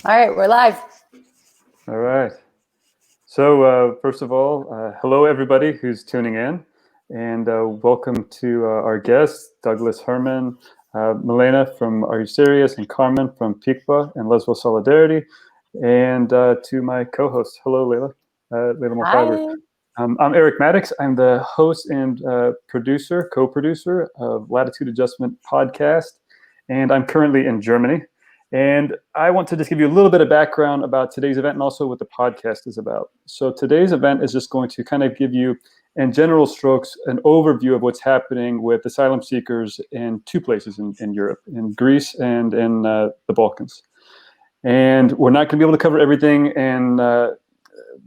All right, we're live. All right. So first of all, hello everybody who's tuning in, and welcome to our guests, Douglas Herman, Milena from Are Serious, and Carmen from Pikpa and Lesvos Solidarity, and to my co-host, hello Laila, Laila Mokhiber. I'm Eric Maddox. I'm the host and co-producer of Latitude Adjustment podcast, and I'm currently in Germany. And I want to just give you a little bit of background about today's event and also what the podcast is about. So today's event is just going to kind of give you, in general strokes, an overview of what's happening with asylum seekers in two places in Europe, in Greece and in the Balkans. And we're not going to be able to cover everything in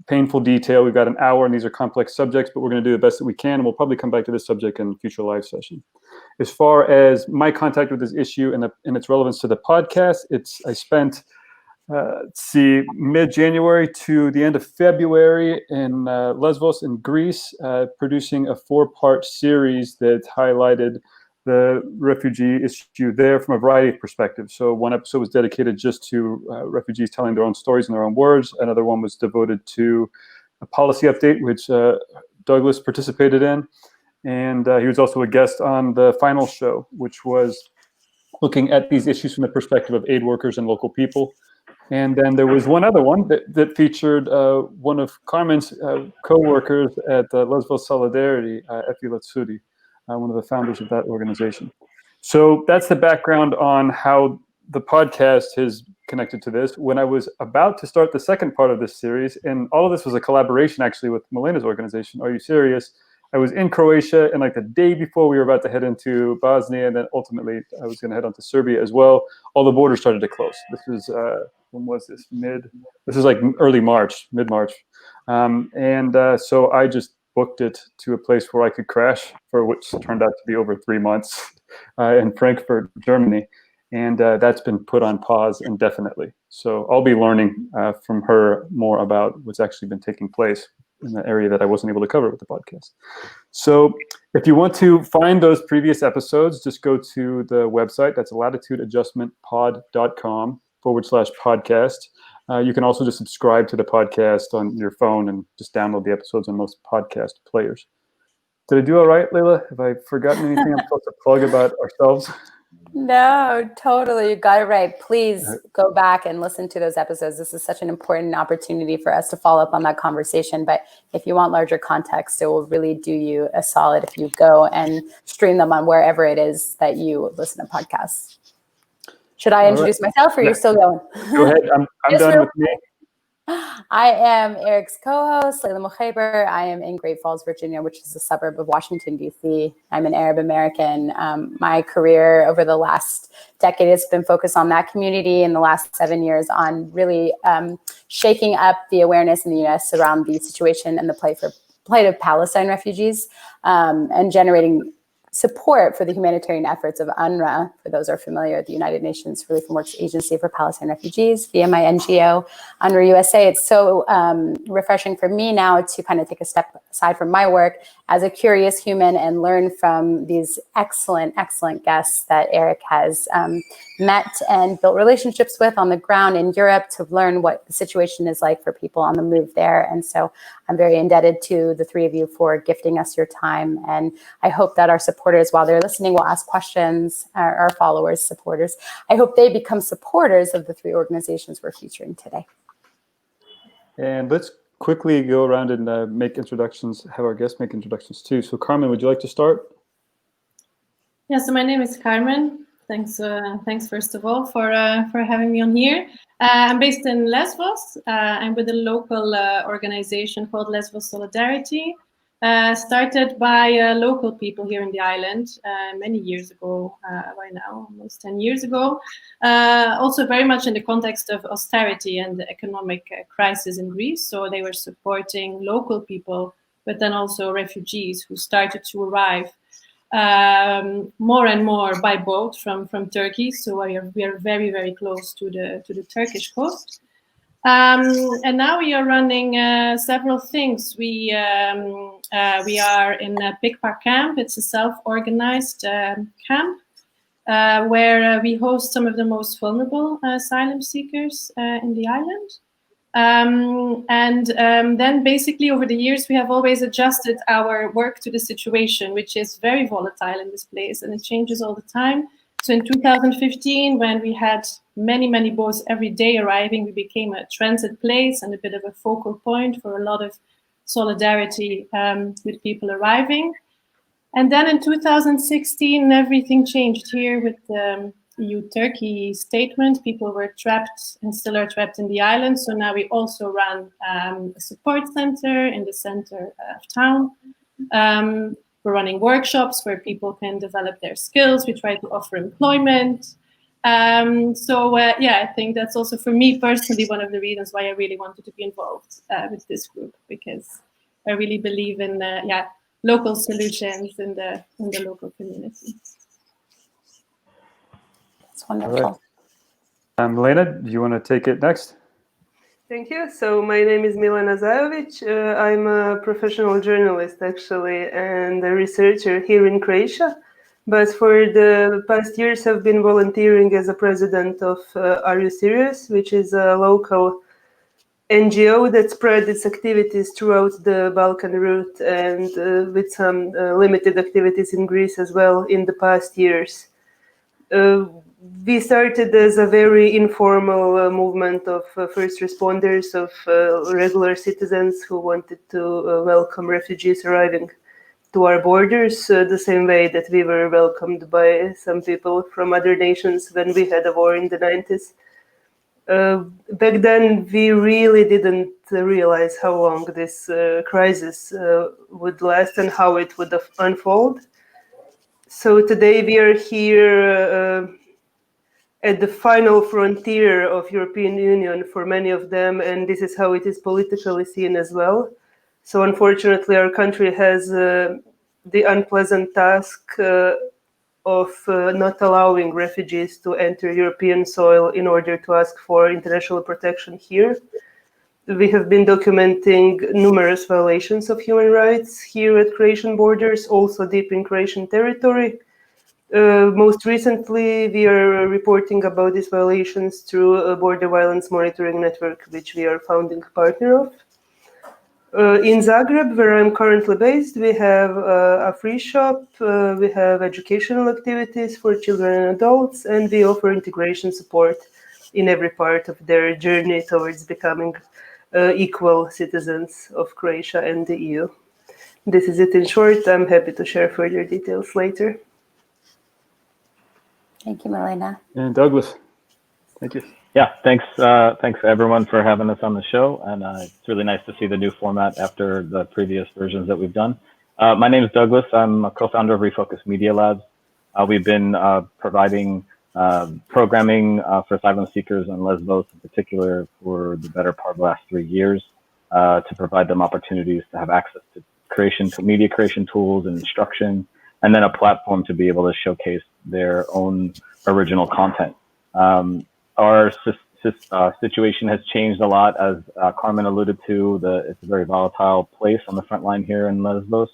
painful detail. We've got an hour, and these are complex subjects, but we're going to do the best that we can, and we'll probably come back to this subject in a future live session. As far as my contact with this issue and its relevance to the podcast, I spent, mid-January to the end of February in Lesvos in Greece, producing a 4-part series that highlighted the refugee issue there from a variety of perspectives. So one episode was dedicated just to refugees telling their own stories in their own words. Another one was devoted to a policy update, which Douglas participated in. And he was also a guest on the final show, which was looking at these issues from the perspective of aid workers and local people. And then there was one other one that featured one of Carmen's co-workers at Lesvos Solidarity, Latitude, one of the founders of that organization. So that's the background on how the podcast is connected to this. When I was about to start the second part of this series, and all of this was a collaboration actually with Milena's organization, Are You Serious? I was in Croatia, and like the day before we were about to head into Bosnia, and then ultimately I was going to head on to Serbia as well. All the borders started to close. This was, when was this? This was like early March, mid-March. So I just booked it to a place where I could crash, for which turned out to be over 3 months in Frankfurt, Germany. And that's been put on pause indefinitely. So I'll be learning from her more about what's actually been taking place in the area that I wasn't able to cover with the podcast. So if you want to find those previous episodes, just go to the website. That's latitudeadjustmentpod.com/podcast. You can also just subscribe to the podcast on your phone and just download the episodes on most podcast players. Did I do all right, Laila? Have I forgotten anything I'm supposed to plug about ourselves? No, totally. You got it right. Please go back and listen to those episodes. This is such an important opportunity for us to follow up on that conversation. But if you want larger context, it will really do you a solid if you go and stream them on wherever it is that you listen to podcasts. Should I introduce myself, or are you still going? Go ahead. I'm done with me. I am Eric's co-host, Laila Mokhiber. I am in Great Falls, Virginia, which is a suburb of Washington, D.C. I'm an Arab American. My career over the last decade has been focused on that community, in the last 7 years on really shaking up the awareness in the U.S. around the situation and the plight of Palestine refugees, and generating support for the humanitarian efforts of UNRWA, for those who are familiar, the United Nations Relief and Works Agency for Palestine Refugees, via my NGO, UNRWA USA. It's so refreshing for me now to kind of take a step aside from my work as a curious human and learn from these excellent, excellent guests that Eric has met and built relationships with on the ground in Europe, to learn what the situation is like for people on the move there. And so I'm very indebted to the three of you for gifting us your time. And I hope that our supporters, while they're listening, will ask questions, our followers, supporters. I hope they become supporters of the three organizations we're featuring today. And let's quickly go around and make introductions, have our guests make introductions too. So Carmen, would you like to start? Yeah, so my name is Carmen. Thanks first of all for having me on here. I'm based in Lesvos. I'm with a local organization called Lesvos Solidarity, started by local people here in the island many years ago, by now, almost 10 years ago. Also very much in the context of austerity and the economic crisis in Greece. So they were supporting local people, but then also refugees who started to arrive more and more by boat from Turkey. So we are very, very close to the Turkish coast. And now we are running several things. We are in a Pikpa camp. It's a self-organized camp where we host some of the most vulnerable asylum seekers in the island. Then basically over the years, we have always adjusted our work to the situation, which is very volatile in this place, and it changes all the time. So in 2015, when we had many, many boats every day arriving, we became a transit place and a bit of a focal point for a lot of solidarity with people arriving. And then in 2016, everything changed here with the EU-Turkey statement. People were trapped and still are trapped in the island. So now we also run a support center in the center of town. We're running workshops where people can develop their skills. We try to offer employment. I think that's also for me personally one of the reasons why I really wanted to be involved with this group, because I really believe in local solutions in the local community. That's wonderful. Right. Milena, do you want to take it next? Thank you. So my name is Milan Azadovic. I'm a professional journalist, actually, and a researcher here in Croatia. But for the past years, I've been volunteering as a president of Are Syrious, which is a local NGO that spread its activities throughout the Balkan route and with some limited activities in Greece as well in the past years. We started as a very informal movement of first responders, of regular citizens who wanted to welcome refugees arriving to our borders, the same way that we were welcomed by some people from other nations when we had a war in the 90s. Back then, we really didn't realize how long this crisis would last and how it would unfold. So today we are here at the final frontier of European Union for many of them, and this is how it is politically seen as well. So unfortunately, our country has the unpleasant task of not allowing refugees to enter European soil in order to ask for international protection here. We have been documenting numerous violations of human rights here at Croatian borders, also deep in Croatian territory. Most recently, we are reporting about these violations through a border violence monitoring network, which we are founding partner of. In Zagreb, where I'm currently based, we have a free shop, we have educational activities for children and adults, and we offer integration support in every part of their journey towards becoming equal citizens of Croatia and the EU. This is it in short. I'm happy to share further details later. Thank you, Milena. And Douglas, thank you. Yeah, thanks everyone for having us on the show, and it's really nice to see the new format after the previous versions that we've done. My name is Douglas. I'm a co-founder of Refocus Media Labs. We've been providing programming for asylum seekers on Lesvos in particular for the better part of the last 3 years to provide them opportunities to have access to media creation tools and instruction, and then a platform to be able to showcase their own original content. Our situation has changed a lot, as Carmen alluded to. It's a very volatile place on the front line here in Lesvos.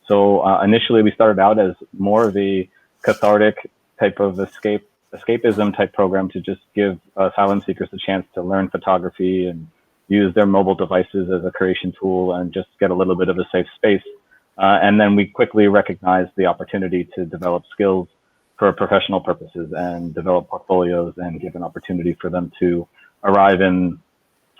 So initially we started out as more of a cathartic type of escapism type program to just give asylum seekers a chance to learn photography and use their mobile devices as a creation tool and just get a little bit of a safe space. And then we quickly recognized the opportunity to develop skills for professional purposes and develop portfolios and give an opportunity for them to arrive in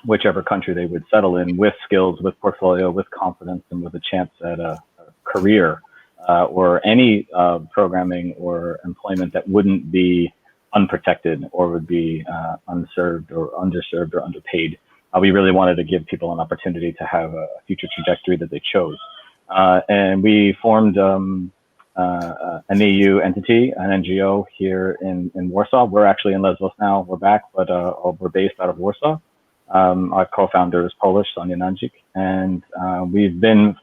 whichever country they would settle in with skills, with portfolio, with confidence, and with a chance at a career or any programming or employment that wouldn't be unprotected or would be unserved or underserved or underpaid. We really wanted to give people an opportunity to have a future trajectory that they chose. And we formed an EU entity, an NGO here in Warsaw. We're actually in Lesvos now. We're back, but we're based out of Warsaw. Our co-founder is Polish, Sonia Nanjik, and we've been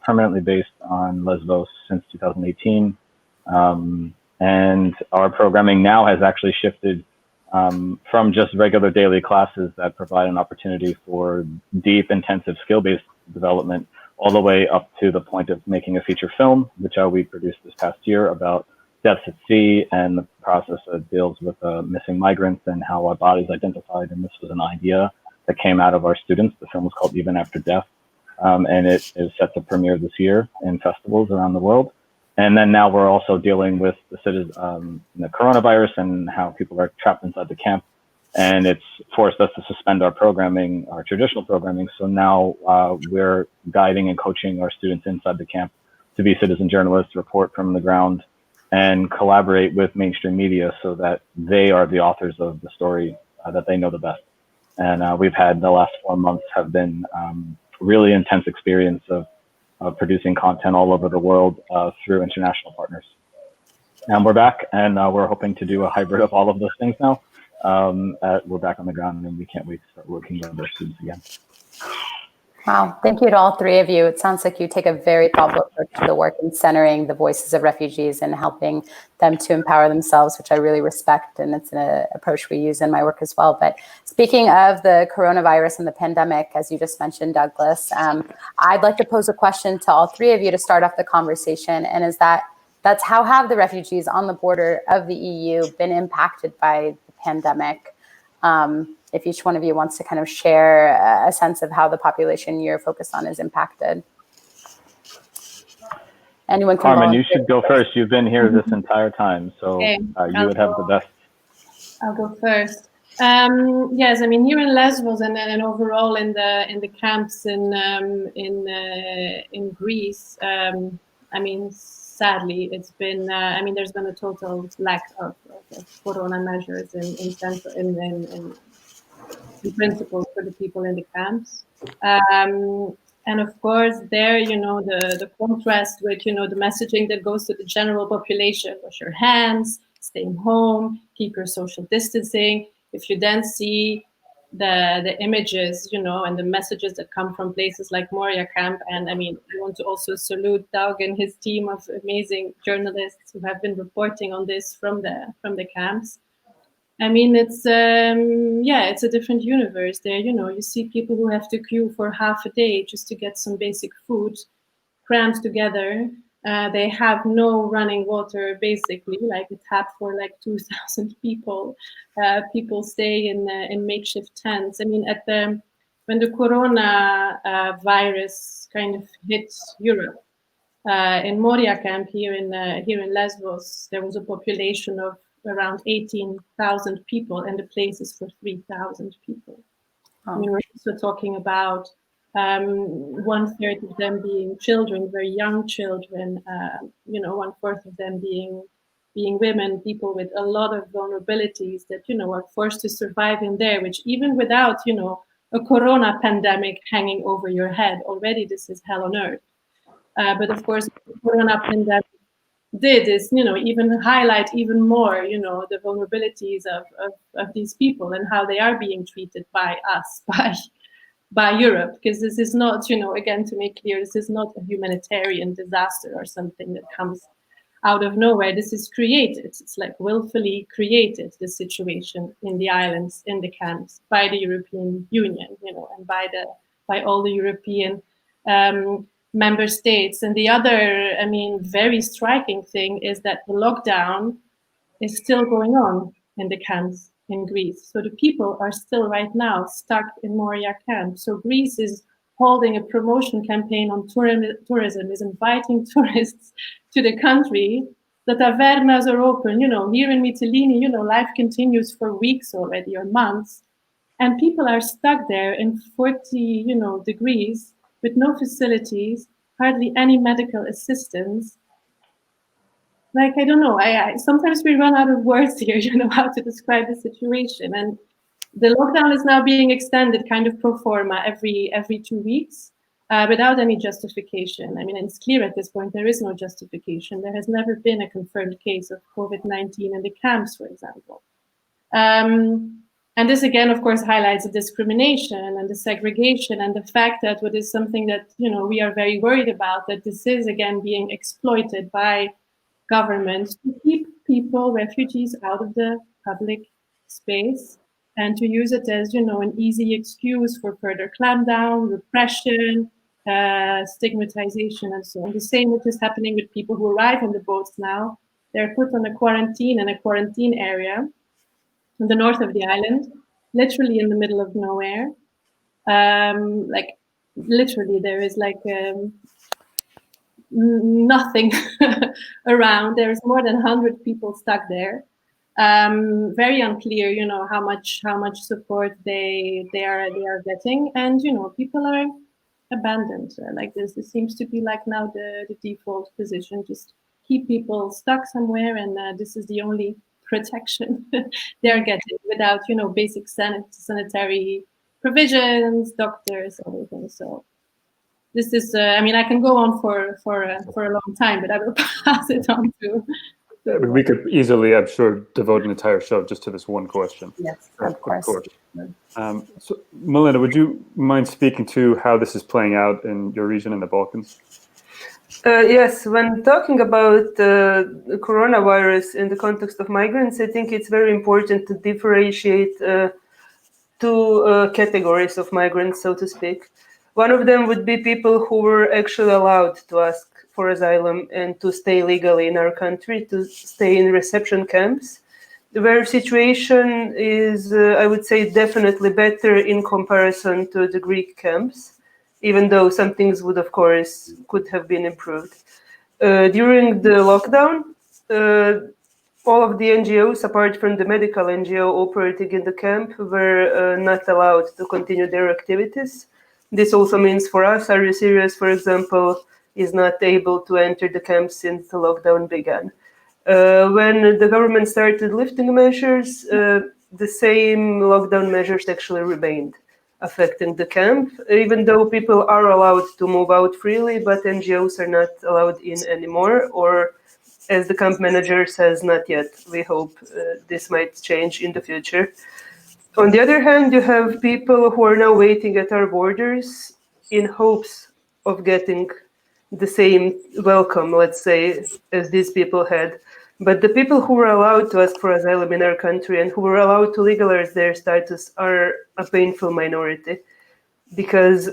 permanently based on Lesvos since 2018. And our programming now has actually shifted from just regular daily classes that provide an opportunity for deep, intensive skill-based development all the way up to the point of making a feature film, which we produced this past year about deaths at sea and the process that deals with missing migrants and how our bodies identified. And this was an idea that came out of our students. The film was called Even After Death, and it is set to premiere this year in festivals around the world. And then now we're also dealing with the coronavirus and how people are trapped inside the camp. And it's forced us to suspend our programming, our traditional programming. So now we're guiding and coaching our students inside the camp to be citizen journalists, report from the ground, and collaborate with mainstream media so that they are the authors of the story that they know the best. And we've had the last 4 months have been really intense experience of producing content all over the world through international partners. And we're back, and we're hoping to do a hybrid of all of those things now. We're back on the ground, and we can't wait to start working with our students again. Wow, thank you to all three of you. It sounds like you take a very thoughtful approach to the work in centering the voices of refugees and helping them to empower themselves, which I really respect, and it's an approach we use in my work as well. But speaking of the coronavirus and the pandemic, as you just mentioned, Douglas, I'd like to pose a question to all three of you to start off the conversation, and that's how have the refugees on the border of the EU been impacted by the pandemic? If each one of you wants to kind of share a sense of how the population you're focused on is impacted. Anyone can Carmen, you should go first. You've been here this entire time, so Okay, you would have the best. I'll go first. Yes, I mean here in Lesvos and overall in the camps in Greece. I mean, sadly, it's been. I mean, there's been a total lack of corona measures in principle for the people in the camps. And of course, there, you know, the contrast with, you know, the messaging that goes to the general population: wash your hands, stay home, keep your social distancing. If you then see the images, you know, and the messages that come from places like Moria Camp, and I mean, I want to also salute Doug and his team of amazing journalists who have been reporting on this from the camps. I mean, it's it's a different universe there. You know, you see people who have to queue for half a day just to get some basic food, crammed together. They have no running water, basically, like a tap for like 2,000 people. People stay in makeshift tents. I mean, when the corona virus kind of hit Europe, in Moria Camp here in Lesvos, there was a population of around 18,000 people, and the place is for 3,000 people. Oh. I mean, we're also talking about 1/3 of them being children, very young children. 1/4 of them being women, people with a lot of vulnerabilities that are forced to survive in there. Which even without a corona pandemic hanging over your head, already this is hell on earth. But of course, the corona pandemic did is even highlight even more the vulnerabilities of these people and how they are being treated by us, by Europe, because this is not again, to make clear, this is not a humanitarian disaster or something that comes out of nowhere. This is created. It's like willfully created, this situation in the islands, in the camps, by the European Union, and by all the European member states. And the other, I mean, very striking thing is that the lockdown is still going on in the camps in Greece. So the people are still right now stuck in Moria Camp. So Greece is holding a promotion campaign on tourism, is inviting tourists to the country. The tavernas are open, here in Mytilene, life continues for weeks already or months. And people are stuck there in 40, degrees, with no facilities, hardly any medical assistance. Like, I don't know, I sometimes we run out of words here, how to describe the situation. And the lockdown is now being extended kind of pro forma every 2 weeks without any justification. I mean, it's clear at this point, there is no justification. There has never been a confirmed case of COVID-19 in the camps, for example. And this again, of course, highlights the discrimination and the segregation and the fact that what is something that, we are very worried about, that this is again being exploited by governments to keep people, refugees, out of the public space and to use it as, an easy excuse for further clampdown, repression, stigmatization, and so on. The same which is happening with people who arrive on the boats now. they're put on a quarantine area in the north of the island, literally in the middle of nowhere. Like literally there is like nothing around. There's more than 100 people stuck there. Very unclear, you know, how much support they are getting, and you know, people are abandoned. Like this seems to be like now the default position. Just keep people stuck somewhere, and this is the only protection they're getting without, you know, basic sanitary provisions, doctors, everything. So this is, I mean, I can go on for a long time, but I will pass it on to. We could easily, I'm sure, devote an entire show just to this one question. Yes, of course. So, Milena, would you mind speaking to how this is playing out in your region in the Balkans? Yes, when talking about the coronavirus in the context of migrants, I think it's very important to differentiate two categories of migrants, so to speak. One of them would be people who were actually allowed to ask for asylum and to stay legally in our country, to stay in reception camps, where situation is, I would say, definitely better in comparison to the Greek camps, even though some things would, of course, could have been improved. During the lockdown, all of the NGOs, apart from the medical NGO operating in the camp, were not allowed to continue their activities. This also means for us, Are Syrious, for example, is not able to enter the camp since the lockdown began. When the government started lifting measures, the same lockdown measures actually remained, affecting the camp, even though people are allowed to move out freely, but NGOs are not allowed in anymore, or as the camp manager says, not yet. We hope this might change in the future. On the other hand, you have people who are now waiting at our borders in hopes of getting the same welcome, let's say, as these people had. But the people who were allowed to ask for asylum in our country and who were allowed to legalize their status are a painful minority, because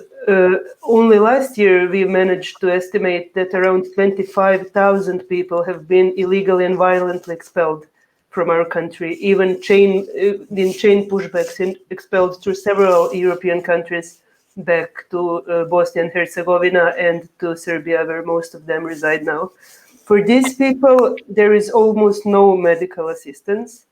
only last year we managed to estimate that around 25,000 people have been illegally and violently expelled from our country, even in chain pushbacks expelled through several European countries back to Bosnia and Herzegovina and to Serbia, where most of them reside now. For these people, there is almost no medical assistance.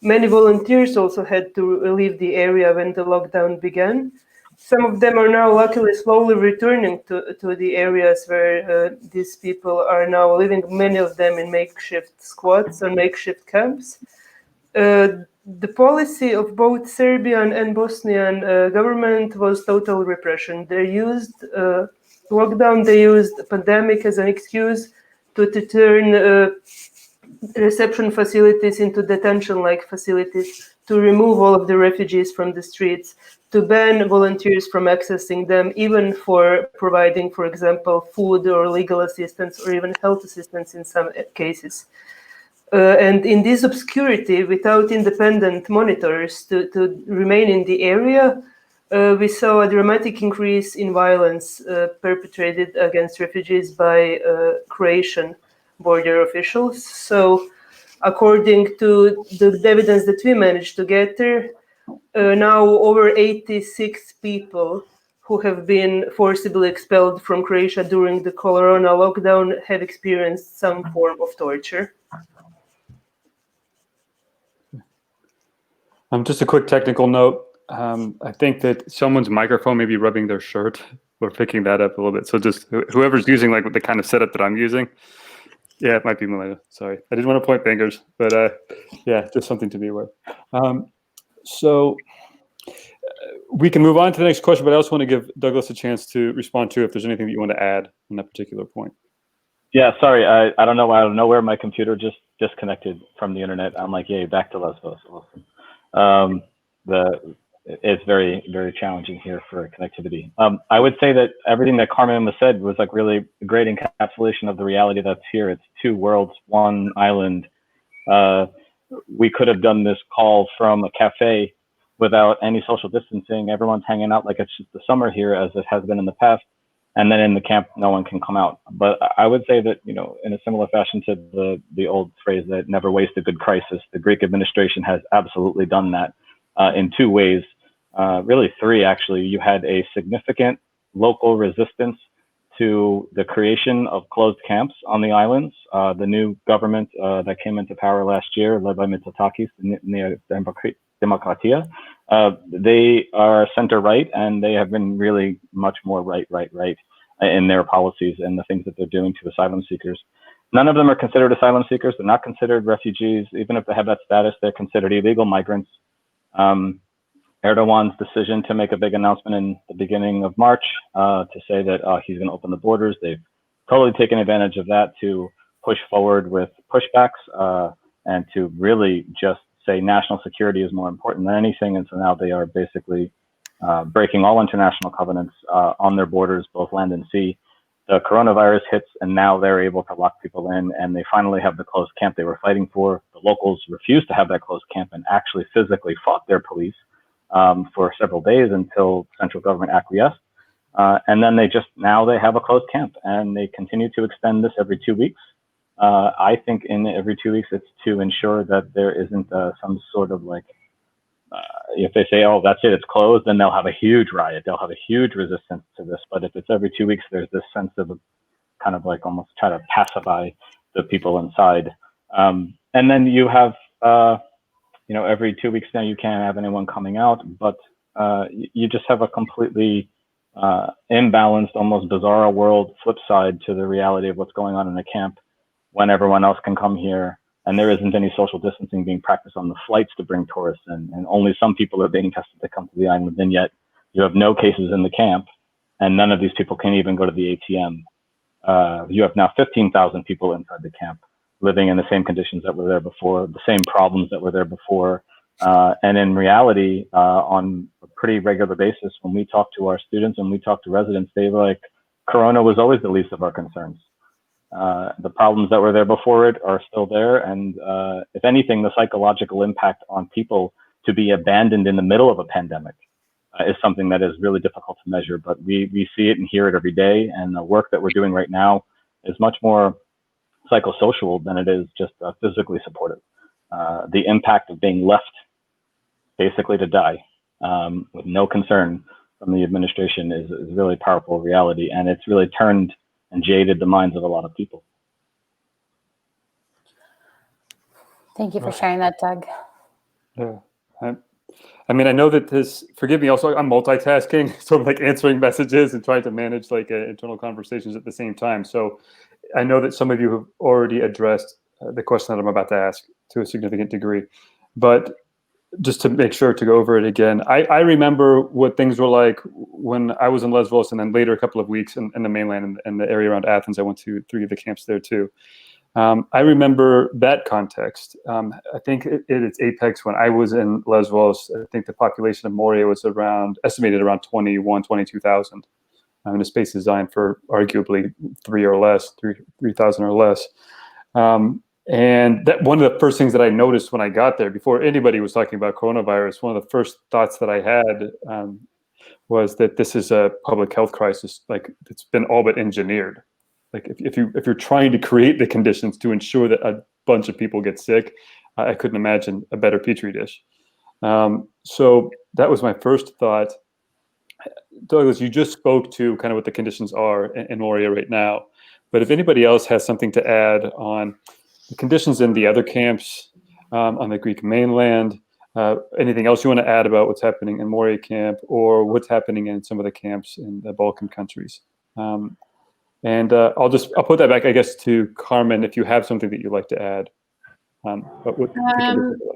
Many volunteers also had to leave the area when the lockdown began. Some of them are now luckily slowly returning to the areas where these people are now living, many of them in makeshift squats or makeshift camps. The policy of both Serbian and Bosnian government was total repression. They used lockdown, they used pandemic as an excuse to turn reception facilities into detention-like facilities, to remove all of the refugees from the streets, to ban volunteers from accessing them, even for providing, for example, food or legal assistance or even health assistance in some cases. And in this obscurity, without independent monitors to remain in the area, we saw a dramatic increase in violence perpetrated against refugees by Croatian border officials. So according to the evidence that we managed to gather, now over 86 people who have been forcibly expelled from Croatia during the corona lockdown have experienced some form of torture. Just a quick technical note. I think that someone's microphone may be rubbing their shirt. We're picking that up a little bit. So just whoever's using like the kind of setup that I'm using, yeah, it might be Milena. Sorry, I didn't want to point fingers, but yeah, just something to be aware. So we can move on to the next question, but I also want to give Douglas a chance to respond to if there's anything that you want to add on that particular point. Yeah, sorry, I don't know. I don't know where my computer just disconnected from the internet. I'm like, yay, back to Lesvos. Awesome. It's very, very challenging here for connectivity. I would say that everything that Carmen said was like really a great encapsulation of the reality that's here. It's two worlds, one island. We could have done this call from a cafe without any social distancing. Everyone's hanging out like it's just the summer here, as it has been in the past. and then in the camp, no one can come out. But I would say that, you know, in a similar fashion to the old phrase that never waste a good crisis, the Greek administration has absolutely done that in two ways, really three actually. You had a significant local resistance to the creation of closed camps on the islands. The new government that came into power last year, led by Mitsotakis, Nea Demokratia, they are center-right, and they have been really much more right in their policies and the things that they're doing to asylum seekers. None of them are considered asylum seekers. They're not considered refugees. Even if they have that status, they're considered illegal migrants. Erdogan's decision to make a big announcement in the beginning of March to say that he's going to open the borders, they've totally taken advantage of that to push forward with pushbacks and to really just say national security is more important than anything. And so now they are basically breaking all international covenants on their borders, both land and sea. The coronavirus hits, and now they're able to lock people in, and they finally have the closed camp they were fighting for. The locals refused to have that closed camp and actually physically fought their police for several days until central government acquiesced. And then now they have a closed camp, and they continue to extend this every 2 weeks. I think in every 2 weeks, it's to ensure that there isn't some sort of like, if they say, oh, that's it, it's closed, then they'll have a huge riot. They'll have a huge resistance to this. But if it's every 2 weeks, there's this sense of kind of like almost try to pacify the people inside. And then you have, you know, every 2 weeks now you can't have anyone coming out, but you just have a completely imbalanced, almost bizarre world flip side to the reality of what's going on in the camp when everyone else can come here. And there isn't any social distancing being practiced on the flights to bring tourists in, and only some people are being tested to come to the island. And yet you have no cases in the camp, and none of these people can even go to the ATM. You have now 15,000 people inside the camp living in the same conditions that were there before, the same problems that were there before. And in reality, on a pretty regular basis, when we talk to our students and we talk to residents, they were like, Corona was always the least of our concerns. The problems that were there before it are still there. And if anything, the psychological impact on people to be abandoned in the middle of a pandemic is something that is really difficult to measure. But we see it and hear it every day. And the work that we're doing right now is much more psychosocial than it is just physically supportive. The impact of being left basically to die with no concern from the administration is really a powerful reality. And it's really turned and jaded the minds of a lot of people. Thank you for sharing that, Doug. Yeah. I mean, I know that this, forgive me, also I'm multitasking, so I'm like answering messages and trying to manage like internal conversations at the same time. So I know that some of you have already addressed the question that I'm about to ask to a significant degree, but just to make sure to go over it again, I remember what things were like when I was in Lesvos, and then later a couple of weeks in the mainland and the area around Athens. I went to 3 of the camps there too. I remember that context. I think at its apex when I was in Lesvos, I think the population of Moria was estimated around 22,000 in a space designed for arguably 3,000 or less. And that one of the first things that I noticed when I got there, before anybody was talking about coronavirus, one of the first thoughts that I had was that this is a public health crisis. Like, it's been all but engineered. Like if you're trying to create the conditions to ensure that a bunch of people get sick, I couldn't imagine a better petri dish. So that was my first thought. Douglas, you just spoke to kind of what the conditions are in Moria right now, but if anybody else has something to add on the conditions in the other camps on the Greek mainland, anything else you want to add about what's happening in Moria camp or what's happening in some of the camps in the Balkan countries? And I'll put that back, I guess, to Carmen, if you have something that you'd like to add. I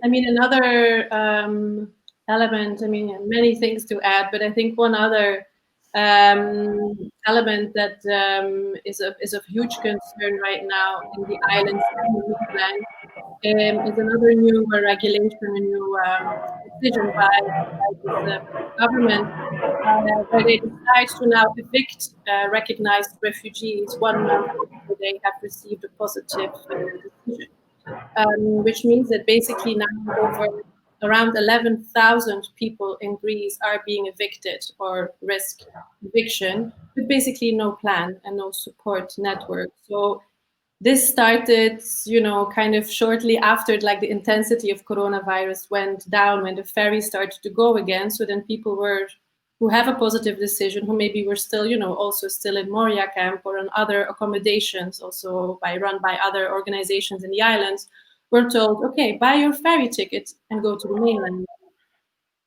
mean, another element, I mean, many things to add, but I think one other element that is of huge concern right now in the islands and the mainland is another new regulation, a new decision by the government where they decide to now evict recognized refugees 1 month after they have received a positive decision, which means that basically now over around 11,000 people in Greece are being evicted or risk eviction, with basically no plan and no support network. So this started, kind of shortly after, like, the intensity of coronavirus went down, when the ferry started to go again. So then people who have a positive decision, who maybe were still, also still in Moria Camp or in other accommodations, also run by other organizations in the islands, were told, okay, buy your ferry ticket and go to the mainland,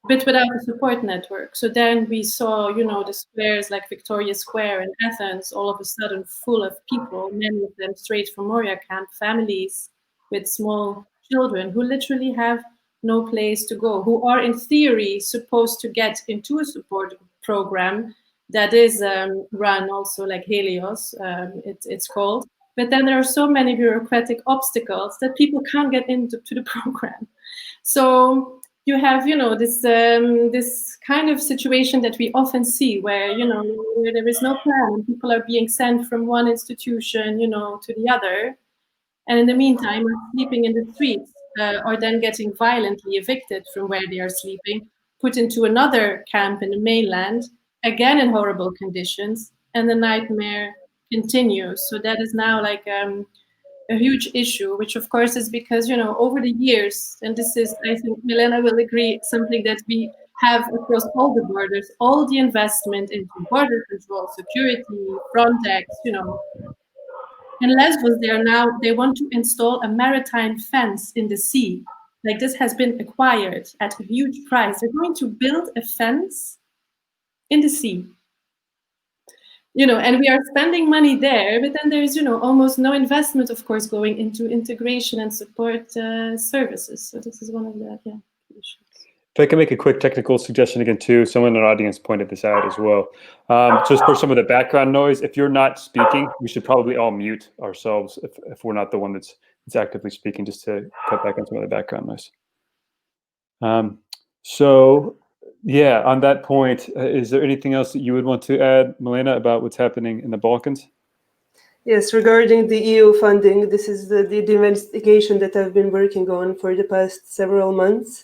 but without a support network. So then we saw, the squares like Victoria Square in Athens, all of a sudden full of people, many of them straight from Moria Camp, families with small children who literally have no place to go, who are in theory supposed to get into a support program that is run also like Helios, it's called. But then there are so many bureaucratic obstacles that people can't get into the program. So you have, this kind of situation that we often see where, where there is no plan and people are being sent from one institution, to the other. And in the meantime, sleeping in the streets or then getting violently evicted from where they are sleeping, put into another camp in the mainland, again in horrible conditions, and the nightmare continues. So that is now like a huge issue, which of course is because, over the years, and this is, I think Milena will agree, something that we have across all the borders, all the investment into border control, security, Frontex, in Lesvos, they want to install a maritime fence in the sea. Like, this has been acquired at a huge price. They're going to build a fence in the sea. And we are spending money there, but then there's, almost no investment, of course, going into integration and support services. So this is one of the issues. If I can make a quick technical suggestion again too, someone in our audience pointed this out as well. Just for some of the background noise, if you're not speaking, we should probably all mute ourselves if we're not the one that's actively speaking, just to cut back on some of the background noise. So yeah, on that point, is there anything else that you would want to add, Milena, about what's happening in the Balkans? Yes, regarding the EU funding, this is the investigation that I've been working on for the past several months.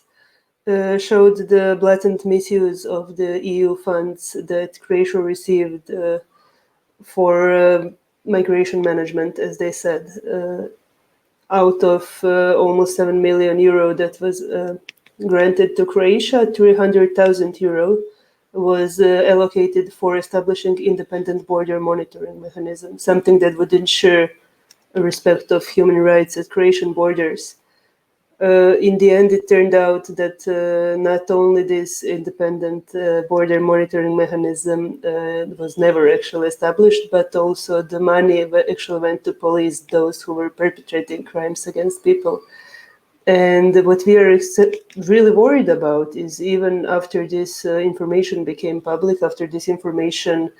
Showed the blatant misuse of the EU funds that Croatia received for migration management, as they said. Out of almost 7 million euro that was granted to Croatia, 300,000 euro was allocated for establishing independent border monitoring mechanism, something that would ensure a respect of human rights at Croatian borders. In the end, it turned out that not only this independent border monitoring mechanism was never actually established, but also the money actually went to police those who were perpetrating crimes against people. And what we are really worried about is, even after this information became public, after this information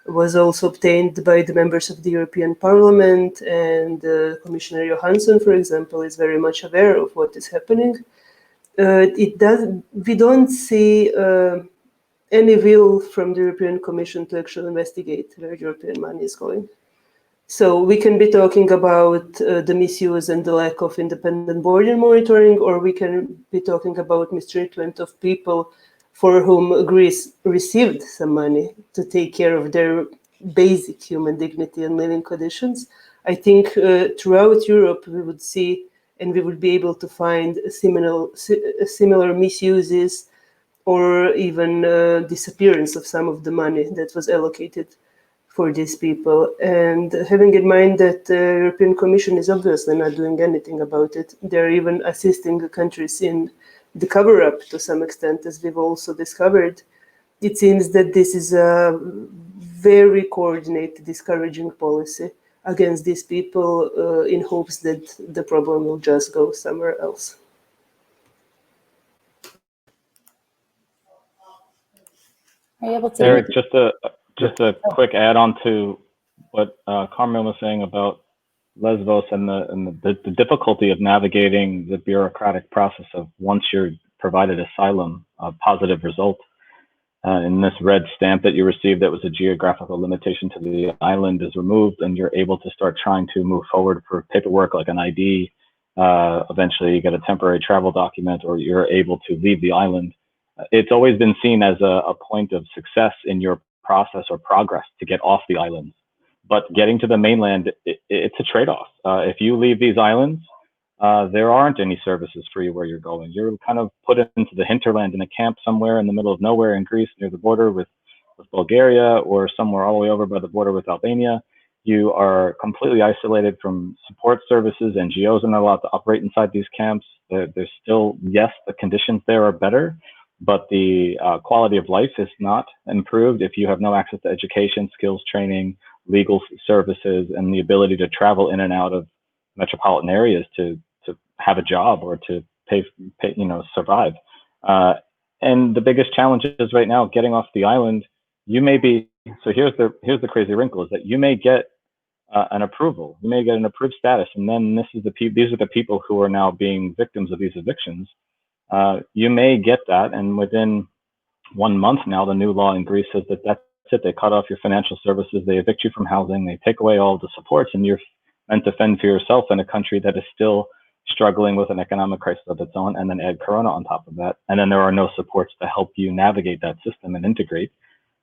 was also obtained by the members of the European Parliament, and Commissioner Johansson, for example, is very much aware of what is happening. We don't see any will from the European Commission to actually investigate where European money is going. So we can be talking about the misuse and the lack of independent border monitoring, or we can be talking about mistreatment of people for whom Greece received some money to take care of their basic human dignity and living conditions. I think throughout Europe we would see, and we would be able to find similar misuses or even disappearance of some of the money that was allocated for these people. And having in mind that the European Commission is obviously not doing anything about it, they're even assisting the countries in the cover-up to some extent, as we've also discovered. It seems that this is a very coordinated, discouraging policy against these people in hopes that the problem will just go somewhere else. Are you able to? Eric, just a quick add-on to what Carmen was saying about Lesvos and the difficulty of navigating the bureaucratic process of, once you're provided asylum, a positive result. In this red stamp that you received, that was a geographical limitation to the island, is removed, and you're able to start trying to move forward for paperwork like an ID Eventually you get a temporary travel document, or you're able to leave the island. It's always been seen as a point of success in your process or progress to get off the islands. But getting to the mainland, it's a trade-off. If you leave these islands, there aren't any services for you where you're going. You're kind of put into the hinterland in a camp somewhere in the middle of nowhere in Greece, near the border with Bulgaria, or somewhere all the way over by the border with Albania. You are completely isolated from support services. NGOs are not allowed to operate inside these camps. There's still, yes, the conditions there are better, but the quality of life is not improved if you have no access to education, skills training, legal services, and the ability to travel in and out of metropolitan areas to have a job or to pay survive. And the biggest challenge is right now getting off the island. You may be, so here's the crazy wrinkle, is that you may get an approval. You may get an approved status, and then these are the people who are now being victims of these evictions. You may get that, and within 1 month now, the new law in Greece says that that's it. They cut off your financial services, they evict you from housing, they take away all the supports, and you're meant to fend for yourself in a country that is still struggling with an economic crisis of its own, and then add Corona on top of that. And then there are no supports to help you navigate that system and integrate.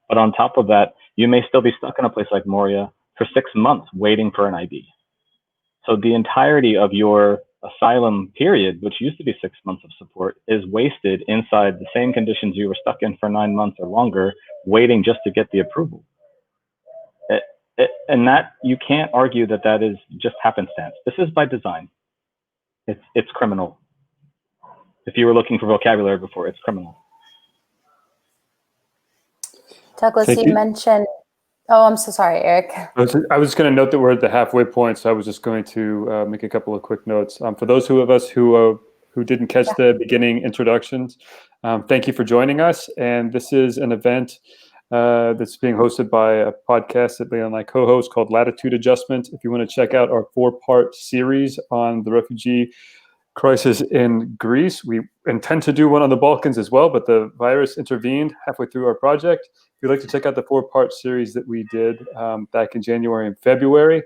But on top of that, you may still be stuck in a place like Moria for 6 months waiting for an ID. So the entirety of your asylum period, which used to be 6 months of support, is wasted inside the same conditions you were stuck in for 9 months or longer, waiting just to get the approval. And that, you can't argue that that is just happenstance. This is by design. It's criminal. If you were looking for vocabulary before, it's criminal. Douglas, you mentioned, oh, I'm so sorry, Eric. I was just going to note that we're at the halfway point, so I was just going to make a couple of quick notes. For those of us who didn't catch the beginning introductions, thank you for joining us. And this is an event that's being hosted by a podcast that Laila and I co-host called Latitude Adjustment. If you want to check out our 4-part series on the refugee crisis in Greece, we intend to do one on the Balkans as well, but the virus intervened halfway through our project. If you'd like to check out the 4-part series that we did back in January and February,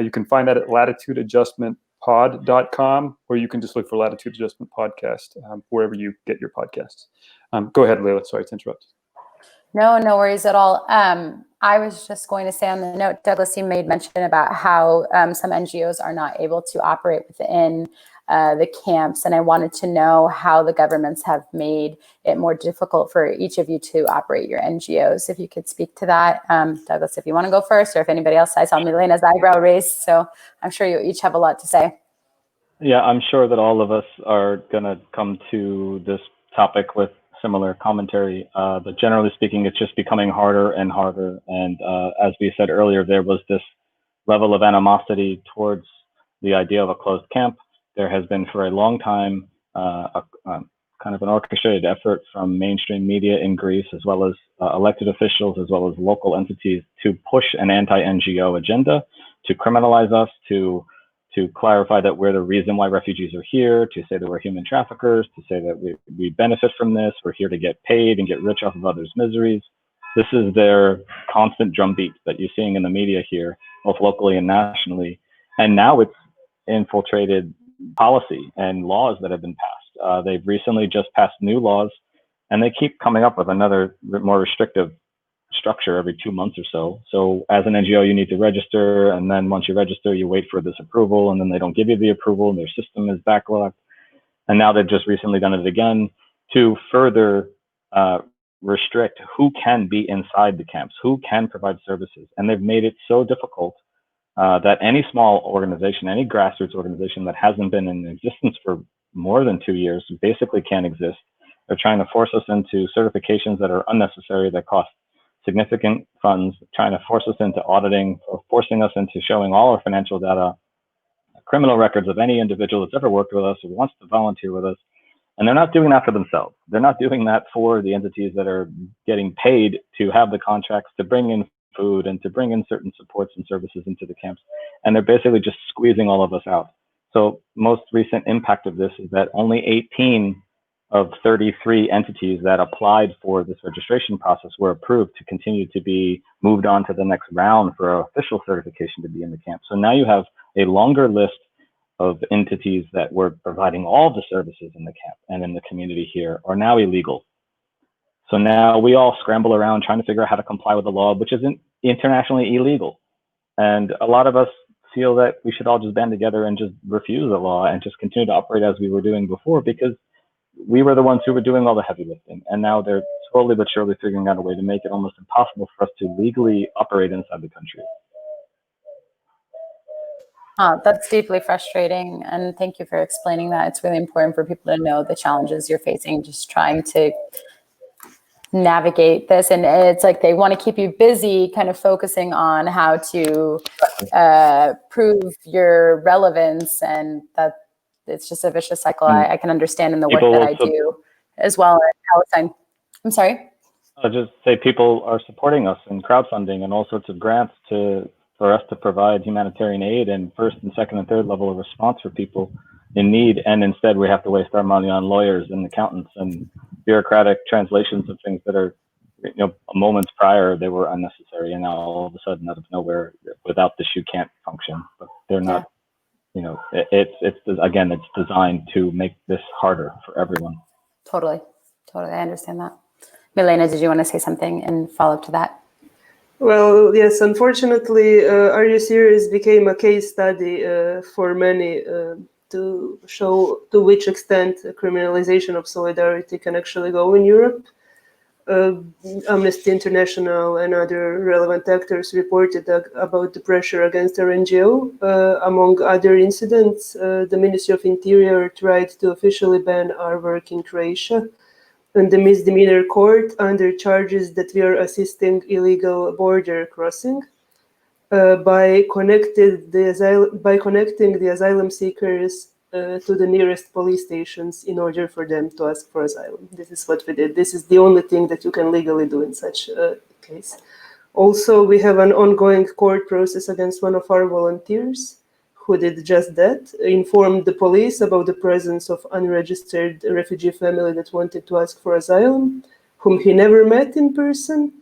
you can find that at latitudeadjustmentpod.com, or you can just look for Latitude Adjustment Podcast wherever you get your podcasts. Go ahead, Laila. Sorry to interrupt. No worries at all. I was just going to say on the note, Douglas, you made mention about how some NGOs are not able to operate within the camps, and I wanted to know how the governments have made it more difficult for each of you to operate your NGOs. If you could speak to that, Douglas, if you want to go first, or if anybody else. I saw Milena's eyebrow raised, so I'm sure you each have a lot to say. Yeah, I'm sure that all of us are going to come to this topic with similar commentary, but generally speaking, it's just becoming harder and harder. And as we said earlier, there was this level of animosity towards the idea of a closed camp. There has been for a long time kind of an orchestrated effort from mainstream media in Greece, as well as elected officials, as well as local entities, to push an anti-NGO agenda, to criminalize us, to clarify that we're the reason why refugees are here, to say that we're human traffickers, to say that we benefit from this, we're here to get paid and get rich off of others' miseries. This is their constant drumbeat that you're seeing in the media here, both locally and nationally. And now it's infiltrated policy and laws that have been passed. They've recently just passed new laws, and they keep coming up with another more restrictive structure every 2 months or so. So as an NGO, you need to register, and then once you register, you wait for this approval, and then they don't give you the approval, and their system is backlogged. And now they've just recently done it again to further restrict who can be inside the camps, who can provide services. And they've made it so difficult that any small organization, any grassroots organization that hasn't been in existence for more than 2 years basically can't exist. They're trying to force us into certifications that are unnecessary, that cost significant funds, trying to force us into auditing, or forcing us into showing all our financial data, criminal records of any individual that's ever worked with us or wants to volunteer with us. And they're not doing that for themselves. They're not doing that for the entities that are getting paid to have the contracts to bring in food and to bring in certain supports and services into the camps. And they're basically just squeezing all of us out. So most recent impact of this is that only 18 of 33 entities that applied for this registration process were approved to continue to be moved on to the next round for official certification to be in the camp. So now you have a longer list of entities that were providing all the services in the camp and in the community here are now illegal. So now we all scramble around trying to figure out how to comply with the law, which isn't internationally illegal. And a lot of us feel that we should all just band together and just refuse the law and just continue to operate as we were doing before, because we were the ones who were doing all the heavy lifting. And now they're slowly but surely figuring out a way to make it almost impossible for us to legally operate inside the country. That's deeply frustrating. And thank you for explaining that. It's really important for people to know the challenges you're facing, just trying to navigate this. And it's like they want to keep you busy kind of focusing on how to prove your relevance, and that it's just a vicious cycle. I can understand in the work that I do as well in Palestine. I'm sorry? I'll just say people are supporting us in crowdfunding and all sorts of grants for us to provide humanitarian aid and first and second and third level of response for people in need. And instead we have to waste our money on lawyers and accountants and bureaucratic translations of things that are, moments prior they were unnecessary, and now all of a sudden out of nowhere, without this you can't function. But they're not, it's again, it's designed to make this harder for everyone. Totally, I understand that. Milena, did you want to say something in follow-up to that? Well, yes, unfortunately, Are You Serious became a case study for many to show to which extent criminalization of solidarity can actually go in Europe. Amnesty International and other relevant actors reported about the pressure against our NGO. Among other incidents, the Ministry of Interior tried to officially ban our work in Croatia, and the misdemeanor court under charges that we are assisting illegal border crossing by connecting the asylum seekers to the nearest police stations in order for them to ask for asylum. This is what we did. This is the only thing that you can legally do in such a case. Also, we have an ongoing court process against one of our volunteers who did just that, informed the police about the presence of unregistered refugee family that wanted to ask for asylum, whom he never met in person,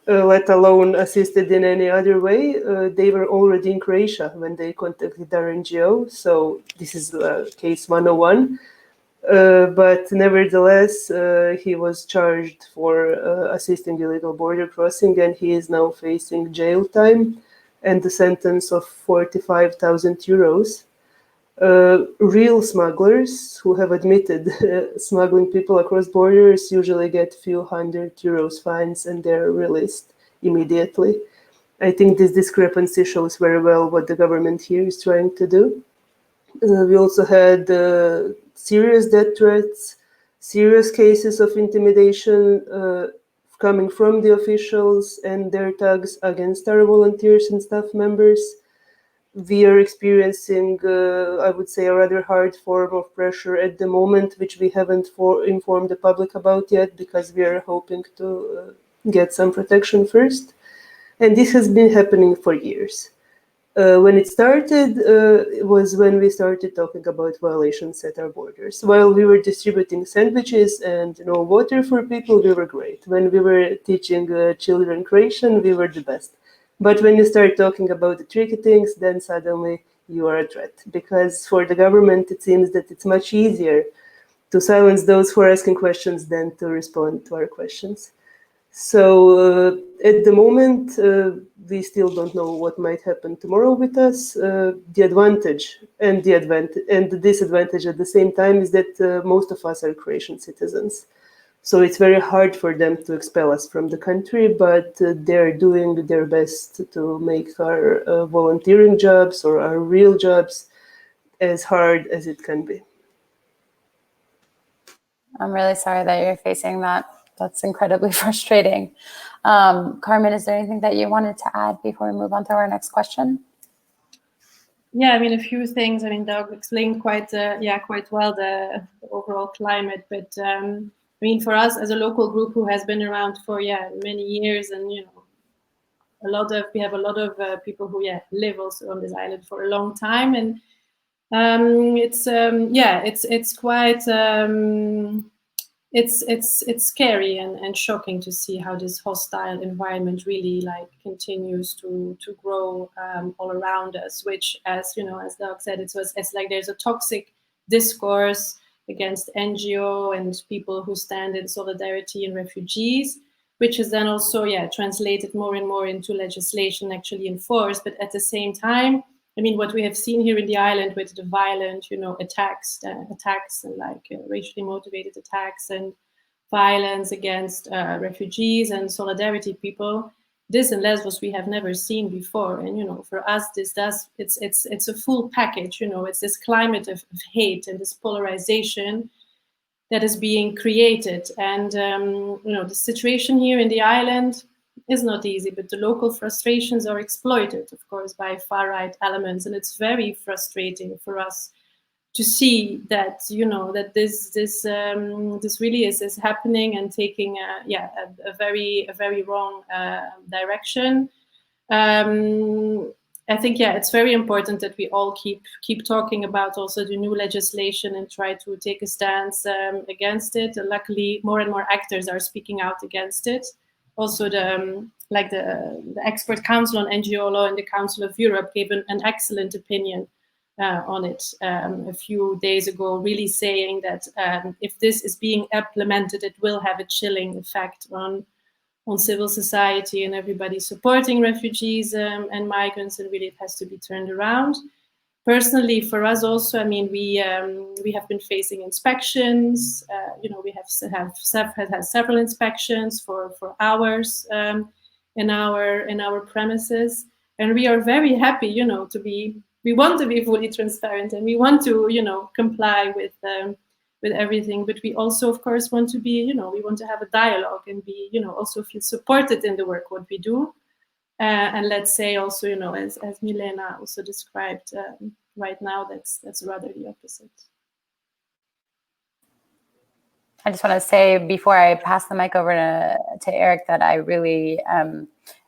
let alone assisted in any other way. They were already in Croatia when they contacted our NGO, so this is case 101. But nevertheless, he was charged for assisting illegal border crossing, and he is now facing jail time and the sentence of 45,000 euros. Real smugglers who have admitted smuggling people across borders usually get a few €100 fines and they're released immediately. I think this discrepancy shows very well what the government here is trying to do. We also had serious death threats, serious cases of intimidation coming from the officials and their thugs against our volunteers and staff members. We are experiencing, I would say, a rather hard form of pressure at the moment, which we haven't informed the public about yet, because we are hoping to get some protection first. And this has been happening for years. When it started, it was when we started talking about violations at our borders. While we were distributing sandwiches and water for people, we were great. When we were teaching children Croatian, we were the best. But when you start talking about the tricky things, then suddenly you are a threat. Because for the government, it seems that it's much easier to silence those who are asking questions than to respond to our questions. So at the moment, we still don't know what might happen tomorrow with us. The advantage and the disadvantage at the same time is that most of us are Croatian citizens. So it's very hard for them to expel us from the country, but they're doing their best to make our volunteering jobs or our real jobs as hard as it can be. I'm really sorry that you're facing that. That's incredibly frustrating. Carmen, is there anything that you wanted to add before we move on to our next question? Yeah, I mean, a few things. I mean, Doug explained quite well the overall climate. But I mean, for us as a local group who has been around for many years, and we have a lot of people who live also on this island for a long time, and it's quite. it's scary and shocking to see how this hostile environment really like continues to grow all around us, which, as you know, as Doug said, it's like there's a toxic discourse against NGO and people who stand in solidarity and refugees, which is then also translated more and more into legislation actually enforced. But at the same time, I mean, what we have seen here in the island with the violent, attacks and like racially motivated attacks and violence against refugees and solidarity people, this in Lesvos we have never seen before. And for us, it's a full package. It's this climate of hate and this polarization that is being created. And the situation here in the island is not easy, but the local frustrations are exploited, of course, by far-right elements. And it's very frustrating for us to see that, that this really is happening and taking a very wrong direction. I think, it's very important that we all keep talking about also the new legislation and try to take a stance against it. Luckily, more and more actors are speaking out against it. Also, the expert council on NGO law in the Council of Europe gave an excellent opinion on it a few days ago, really saying that if this is being implemented, it will have a chilling effect on civil society and everybody supporting refugees and migrants, and really it has to be turned around. Personally, for us also, I mean, we have been facing inspections. We have had several inspections for hours in our premises, and we are very happy, we want to be fully transparent and we want to, comply with everything, but we also, of course, want to be, we want to have a dialogue and be, also feel supported in the work what we do. And let's say also, as Milena also described right now, that's rather the opposite. I just want to say before I pass the mic over to Eric that I really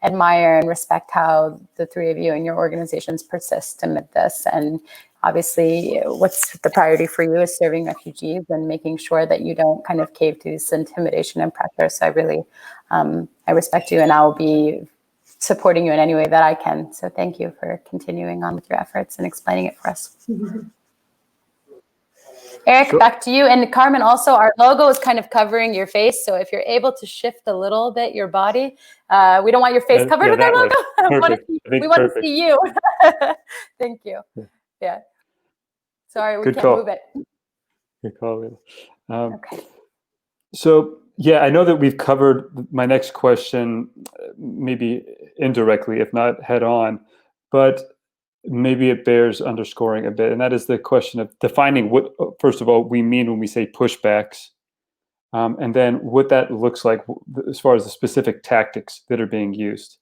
admire and respect how the three of you and your organizations persist amid this. And obviously, what's the priority for you is serving refugees and making sure that you don't kind of cave to this intimidation and pressure. So I really, I respect you, and I'll be supporting you in any way that I can. So thank you for continuing on with your efforts and explaining it for us. Eric, sure. Back to you. And Carmen, also, our logo is kind of covering your face. So if you're able to shift a little bit your body, we don't want your face covered with our logo. We want to see you. Thank you. Yeah. Sorry, we Good can't call. Move it. Good call. Okay. So, yeah, I know that we've covered my next question, maybe indirectly, if not head on, but maybe it bears underscoring a bit. And that is the question of defining what, first of all, we mean when we say pushbacks, and then what that looks like as far as the specific tactics that are being used.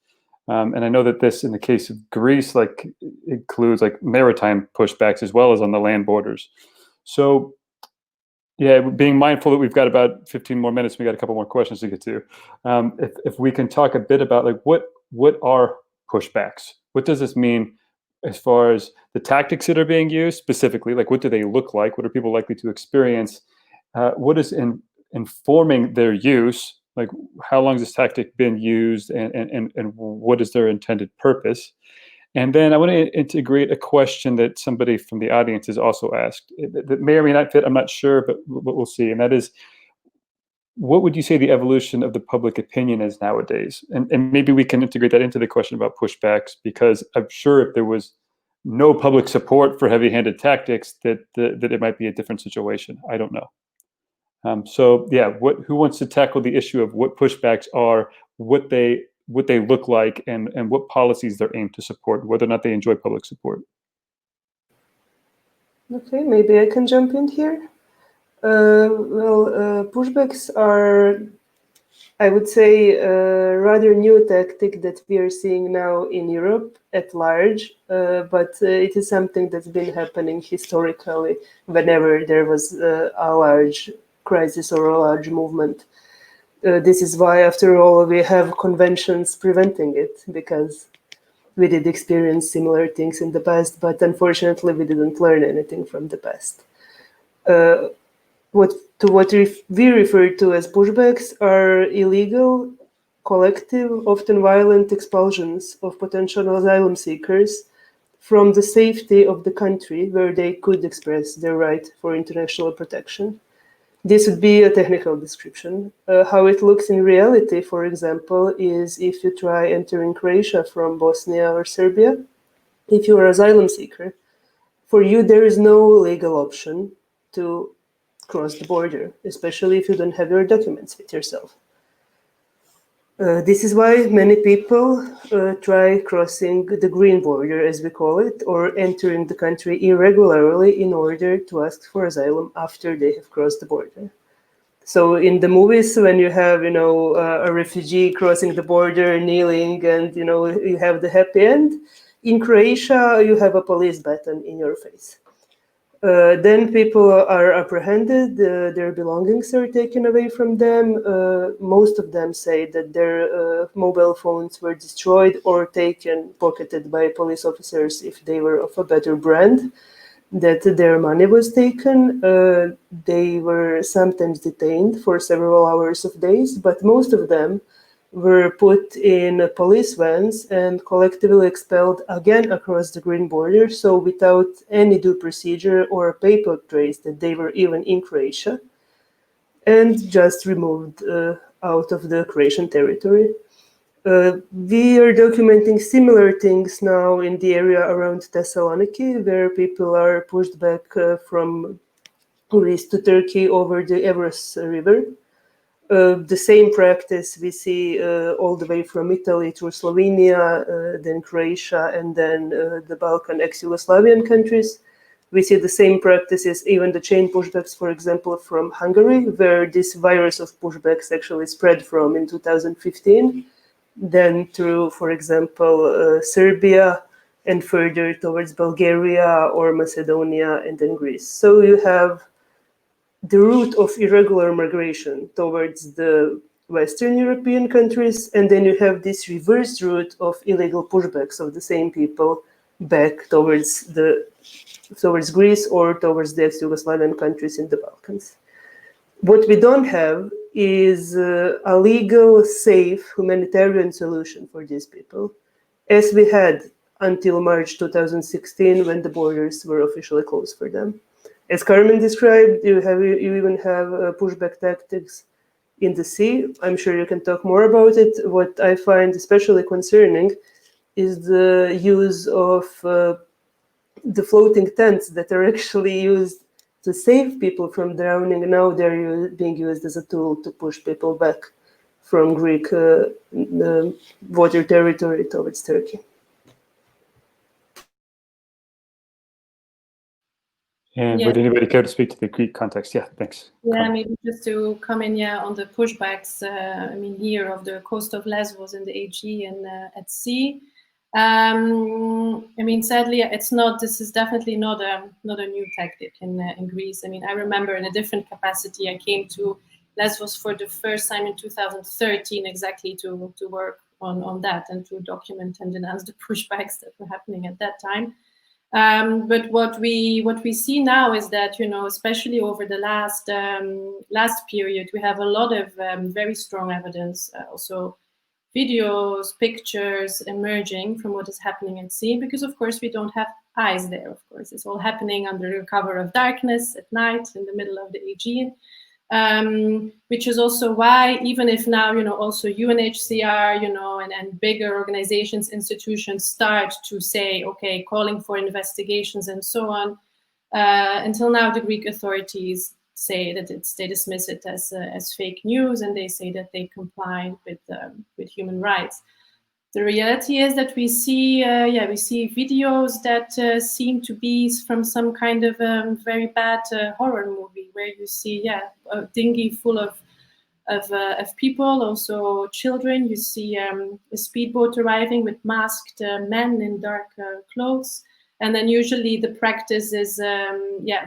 And I know that this, in the case of Greece, like includes like maritime pushbacks as well as on the land borders. So, yeah, being mindful that we've got about 15 more minutes, we got a couple more questions to get to. If we can talk a bit about like what are pushbacks? What does this mean as far as the tactics that are being used specifically? Like, what do they look like? What are people likely to experience? What is informing their use? Like, how long has this tactic been used, and what is their intended purpose? And then I want to integrate a question that somebody from the audience has also asked that may or may not fit, I'm not sure, but we'll see. And that is, what would you say the evolution of the public opinion is nowadays? And maybe we can integrate that into the question about pushbacks, because I'm sure if there was no public support for heavy-handed tactics, that it might be a different situation. I don't know. So yeah, who wants to tackle the issue of what pushbacks are, what they look like, and what policies they're aimed to support, whether or not they enjoy public support? Okay, maybe I can jump in here. Pushbacks are, I would say, a rather new tactic that we are seeing now in Europe at large, but it is something that's been happening historically whenever there was a large crisis or a large movement. This is why, after all, we have conventions preventing it, because we did experience similar things in the past, but unfortunately we didn't learn anything from the past. what we refer to as pushbacks are illegal, collective, often violent expulsions of potential asylum seekers from the safety of the country where they could express their right for international protection. This would be a technical description. How it looks in reality, for example, is if you try entering Croatia from Bosnia or Serbia, if you are an asylum seeker, for you there is no legal option to cross the border, especially if you don't have your documents with yourself. This is why many people try crossing the green border, as we call it, or entering the country irregularly in order to ask for asylum after they have crossed the border. So in the movies, when you have, a refugee crossing the border, kneeling, and, you have the happy end, in Croatia, you have a police baton in your face. Then people are apprehended, their belongings are taken away from them. Most of them say that their mobile phones were destroyed or taken, pocketed by police officers if they were of a better brand, that their money was taken. They were sometimes detained for several hours of days, but most of them were put in police vans and collectively expelled again across the green border, so without any due procedure or paper trace that they were even in Croatia, and just removed out of the Croatian territory. We are documenting similar things now in the area around Thessaloniki, where people are pushed back from Greece to Turkey over the Evros River. The same practice we see all the way from Italy through Slovenia, then Croatia, and then the Balkan ex-Yugoslavian countries. We see the same practices, even the chain pushbacks, for example, from Hungary, where this virus of pushbacks actually spread from in 2015, then through, for example, Serbia, and further towards Bulgaria or Macedonia, and then Greece. So you have the route of irregular migration towards the Western European countries, and then you have this reverse route of illegal pushbacks of the same people back towards Greece or towards the ex-Yugoslavian countries in the Balkans. What we don't have is a legal, safe, humanitarian solution for these people, as we had until March 2016, when the borders were officially closed for them. As Carmen described, you even have pushback tactics in the sea. I'm sure you can talk more about it. What I find especially concerning is the use of the floating tents that are actually used to save people from drowning. Now they're being used as a tool to push people back from Greek water territory towards Turkey. And would anybody care to speak to the Greek context? Yeah, thanks. Yeah, maybe just to come in, on the pushbacks, here of the coast of Lesvos in the Aegean at sea. Sadly, this is definitely not a new tactic in Greece. I remember in a different capacity, I came to Lesvos for the first time in 2013, exactly to work on that and to document and denounce the pushbacks that were happening at that time. But what we see now is that, especially over the last period, we have a lot of very strong evidence, also videos, pictures emerging from what is happening at sea, because of course we don't have eyes there. Of course, it's all happening under cover of darkness at night in the middle of the Aegean. Which is also why, even if now, also UNHCR, and bigger organizations, institutions start to say, okay, calling for investigations and so on, until now the Greek authorities say that they dismiss it as fake news, and they say that they comply with human rights. The reality is that we see videos that seem to be from some kind of very bad horror movie, where you see a dinghy full of people, also children. You see a speedboat arriving with masked men in dark clothes, and then usually the practice is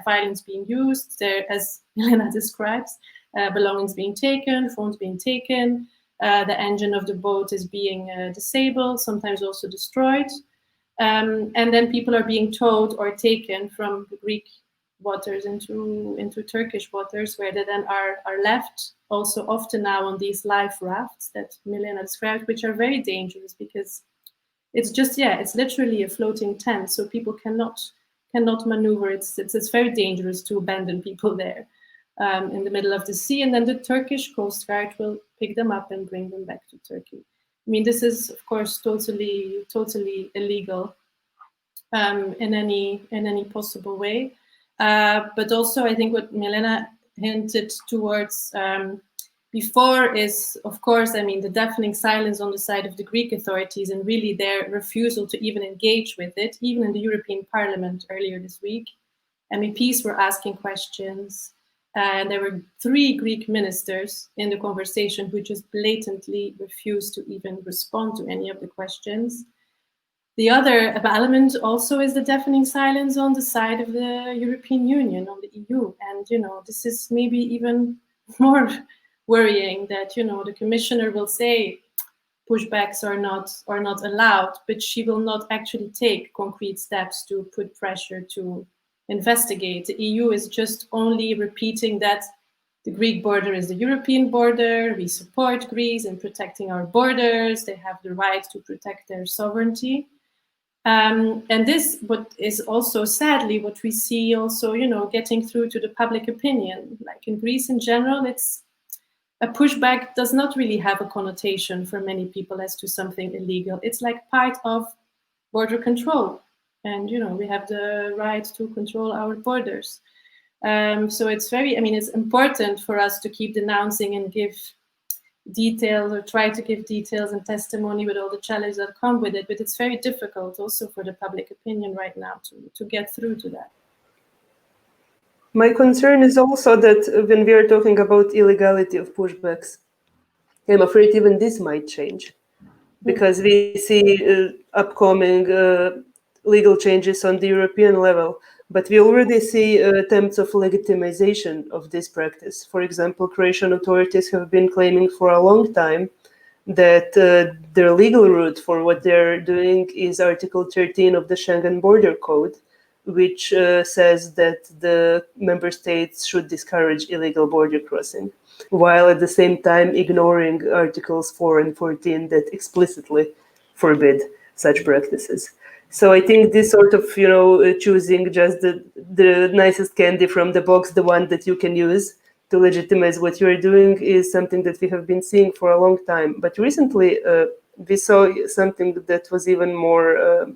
violence being used. There, as Milena describes, belongings being taken, phones being taken. The engine of the boat is being disabled, sometimes also destroyed. And then people are being towed or taken from the Greek waters into Turkish waters, where they then are left also often now on these life rafts that Milena described, which are very dangerous because it's just, it's literally a floating tent, so people cannot maneuver. It's very dangerous to abandon people there in the middle of the sea, and then the Turkish Coast Guard will pick them up and bring them back to Turkey. I mean, this is of course totally illegal in any possible way. But also, I think what Milena hinted towards before is, of course, I mean, the deafening silence on the side of the Greek authorities and really their refusal to even engage with it. Even in the European Parliament earlier this week, MEPs were asking questions. And there were 3 Greek ministers in the conversation who just blatantly refused to even respond to any of the questions. The other element also is the deafening silence on the side of the European Union, on the EU. And, this is maybe even more worrying that, the commissioner will say pushbacks are not allowed, but she will not actually take concrete steps to put pressure to investigate. The EU is just only repeating that the Greek border is the European border. We support Greece in protecting our borders. They have the right to protect their sovereignty. And this, what is also sadly what we see also, getting through to the public opinion. Like in Greece in general, it's a pushback does not really have a connotation for many people as to something illegal. It's like part of border control. And, we have the right to control our borders. So it's it's important for us to keep denouncing and give details or try to give details and testimony with all the challenges that come with it. But it's very difficult also for the public opinion right now to get through to that. My concern is also that when we are talking about illegality of pushbacks, I'm afraid even this might change because we see upcoming legal changes on the European level, but we already see attempts of legitimization of this practice. For example, Croatian authorities have been claiming for a long time that their legal route for what they're doing is Article 13 of the Schengen Border Code, which says that the member states should discourage illegal border crossing, while at the same time ignoring Articles 4 and 14 that explicitly forbid such practices. So I think this sort of, choosing just the nicest candy from the box, the one that you can use to legitimize what you're doing, is something that we have been seeing for a long time. But recently, we saw something that was even more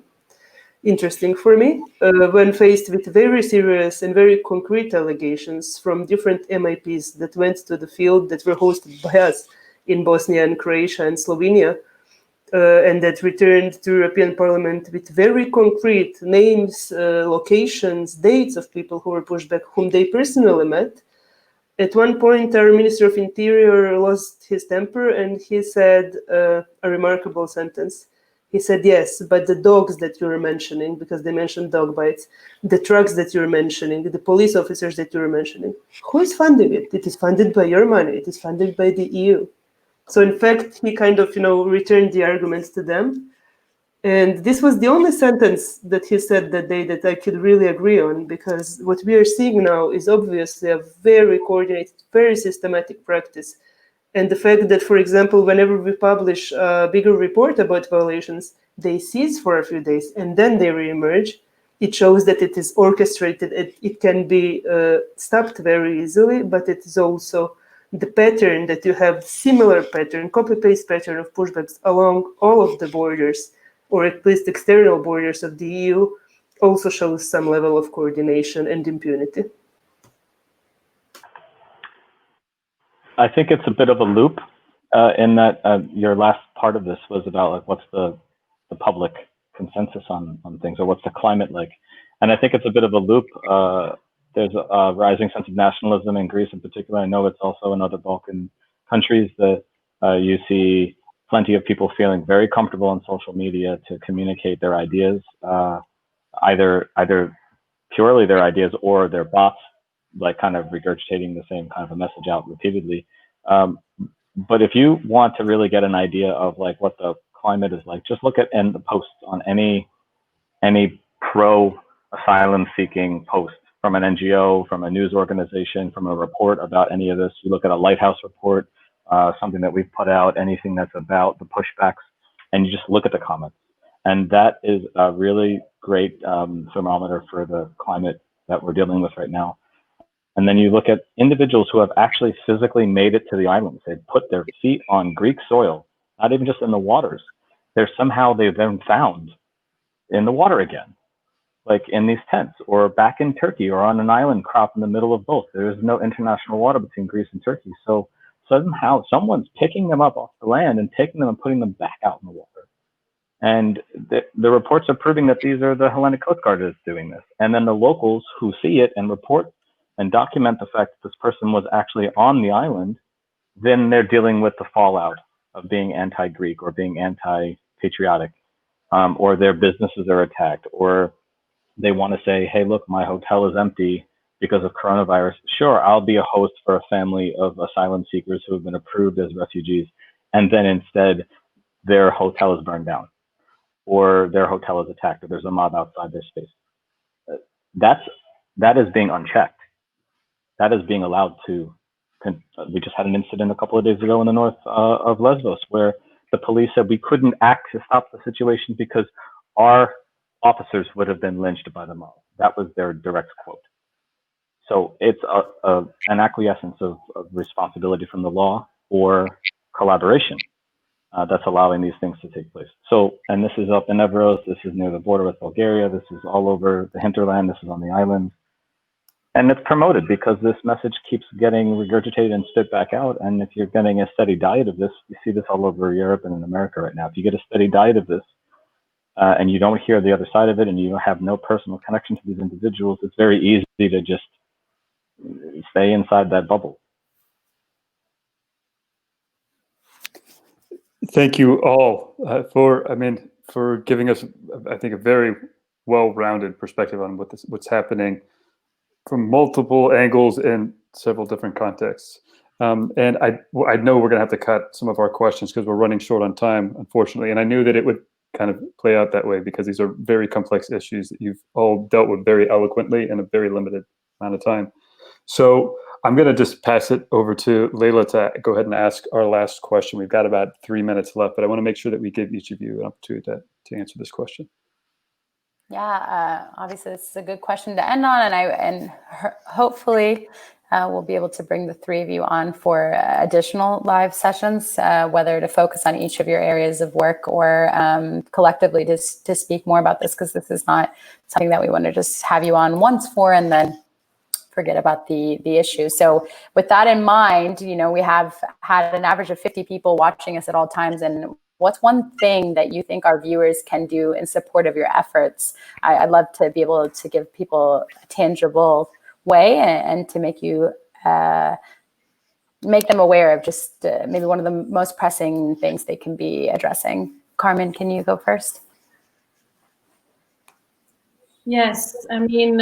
interesting for me when faced with very serious and very concrete allegations from different MIPs that went to the field, that were hosted by us in Bosnia and Croatia and Slovenia, and that returned to European Parliament with very concrete names, locations, dates of people who were pushed back, whom they personally met. At one point, our Minister of Interior lost his temper and he said a remarkable sentence. He said, yes, but the dogs that you were mentioning, because they mentioned dog bites, the trucks that you're mentioning, the police officers that you were mentioning, who is funding it? It is funded by your money. It is funded by the EU. So in fact, he kind of, returned the arguments to them. And this was the only sentence that he said that day that I could really agree on, because what we are seeing now is obviously a very coordinated, very systematic practice. And the fact that, for example, whenever we publish a bigger report about violations, they cease for a few days and then they reemerge. It shows that it is orchestrated. It can be stopped very easily, but it is also the pattern that you have similar pattern, copy-paste pattern of pushbacks along all of the borders, or at least external borders of the EU, also shows some level of coordination and impunity. I think it's a bit of a loop in that your last part of this was about what's the public consensus on things, or what's the climate like. And I think it's a bit of a loop. There's a rising sense of nationalism in Greece in particular. I know it's also in other Balkan countries that you see plenty of people feeling very comfortable on social media to communicate their ideas, either purely their ideas or their bots, like kind of regurgitating the same kind of a message out repeatedly. But if you want to really get an idea of what the climate is like, just look at the posts on any pro asylum seeking post from an NGO, from a news organization, from a report about any of this. You look at a Lighthouse report, something that we've put out, anything that's about the pushbacks, and you just look at the comments. And that is a really great thermometer for the climate that we're dealing with right now. And then you look at individuals who have actually physically made it to the islands. They've put their feet on Greek soil, not even just in the waters. They've been found in the water again, like in these tents, or back in Turkey, or on an island crop in the middle of both. There is no international water between Greece and Turkey. So somehow someone's picking them up off the land and taking them and putting them back out in the water. And the reports are proving that these are the Hellenic Coast Guard is doing this. And then the locals who see it and report and document the fact that this person was actually on the island, then they're dealing with the fallout of being anti-Greek or being anti-patriotic, or their businesses are attacked, or they want to say, hey, look, my hotel is empty because of coronavirus. Sure, I'll be a host for a family of asylum seekers who have been approved as refugees. And then instead, their hotel is burned down, or their hotel is attacked, or there's a mob outside their space. That is being unchecked. That is being allowed to. We just had an incident a couple of days ago in the north of Lesvos, where the police said we couldn't act to stop the situation because our officers would have been lynched by the mob. That was their direct quote. So it's an acquiescence of responsibility from the law or collaboration that's allowing these things to take place. So, and this is up in Evros, this is near the border with Bulgaria, this is all over the hinterland, this is on the island. And it's promoted because this message keeps getting regurgitated and spit back out. And if you're getting a steady diet of this, you see this all over Europe and in America right now. If you get a steady diet of this and you don't hear the other side of it and you have no personal connection to these individuals, it's very easy to just stay inside that bubble. Thank you all for giving us, I think, a very well-rounded perspective on what's happening from multiple angles in several different contexts. And I know we're going to have to cut some of our questions because we're running short on time, unfortunately. And I knew that it would kind of play out that way because these are very complex issues that you've all dealt with very eloquently in a very limited amount of time. So I'm going to just pass it over to Laila to go ahead and ask our last question. We've got about 3 minutes left, but I want to make sure that we give each of you an opportunity to answer this question. Yeah, obviously this is a good question to end on, and hopefully we'll be able to bring the three of you on for additional live sessions, whether to focus on each of your areas of work or collectively to speak more about this, because this is not something that we want to just have you on once for and then forget about the issue. So with that in mind, we have had an average of 50 people watching us at all times, and what's one thing that you think our viewers can do in support of your efforts? I'd love to be able to give people a tangible way and to make them aware of just maybe one of the most pressing things they can be addressing. Carmen, can you go first? Yes, I mean,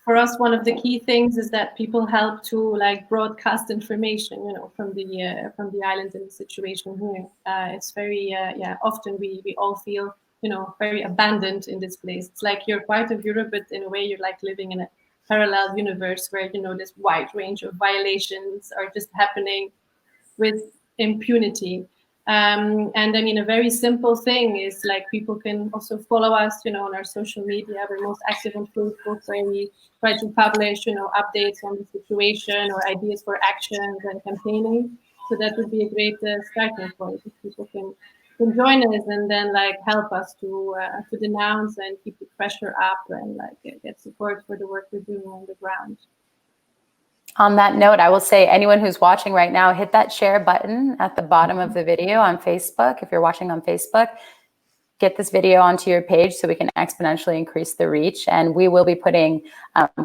for us, one of the key things is that people help to broadcast information, from the islands and the situation here. It's very, often we all feel, very abandoned in this place. It's like you're part of Europe, but in a way you're like living in a parallel universe where, this wide range of violations are just happening with impunity. And I mean, a very simple thing is people can also follow us, on our social media. We're most active on Facebook, where we try to publish, updates on the situation or ideas for actions and campaigning. So that would be a great starting point if people can join us and then help us to denounce and keep the pressure up and get support for the work we're doing on the ground. On that note, I will say anyone who's watching right now, hit that share button at the bottom of the video on Facebook. If you're watching on Facebook, get this video onto your page so we can exponentially increase the reach. And we will be putting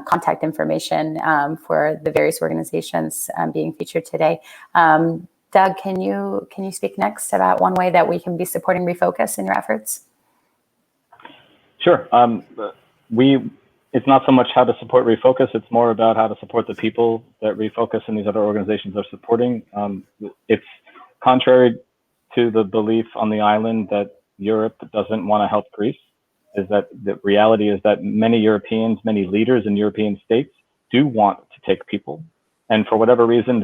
contact information for the various organizations being featured today. Doug, can you speak next about one way that we can be supporting Refocus in your efforts? Sure. It's not so much how to support Refocus, it's more about how to support the people that Refocus and these other organizations are supporting. It's contrary to the belief on the island that Europe doesn't want to help Greece. is that the reality is that many Europeans, many leaders in European states do want to take people. And for whatever reason,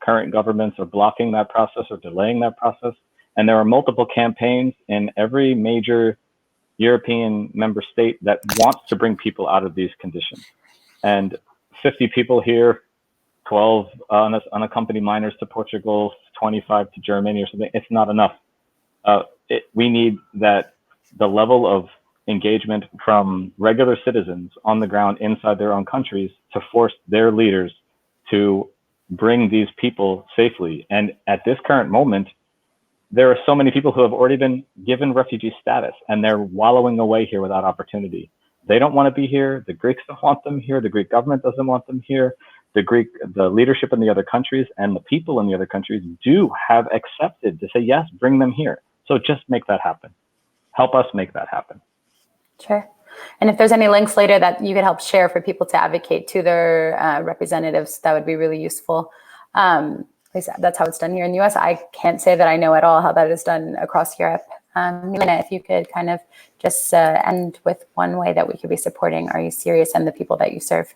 current governments are blocking that process or delaying that process. And there are multiple campaigns in every major European member state that wants to bring people out of these conditions. And 50 people here, 12 unaccompanied minors to Portugal, 25 to Germany or something, it's not enough. We need the level of engagement from regular citizens on the ground inside their own countries to force their leaders to bring these people safely. And at this current moment, there are so many people who have already been given refugee status and they're wallowing away here without opportunity. They don't want to be here. The Greeks don't want them here. The Greek government doesn't want them here. The leadership in the other countries and the people in the other countries do have accepted to say, yes, bring them here. So just make that happen. Help us make that happen. Sure. And if there's any links later that you could help share for people to advocate to their representatives, that would be really useful. That's how it's done here in the US. I can't say that I know at all how that is done across Europe. Milena, if you could kind of just end with one way that we could be supporting Are You Serious and the people that you serve.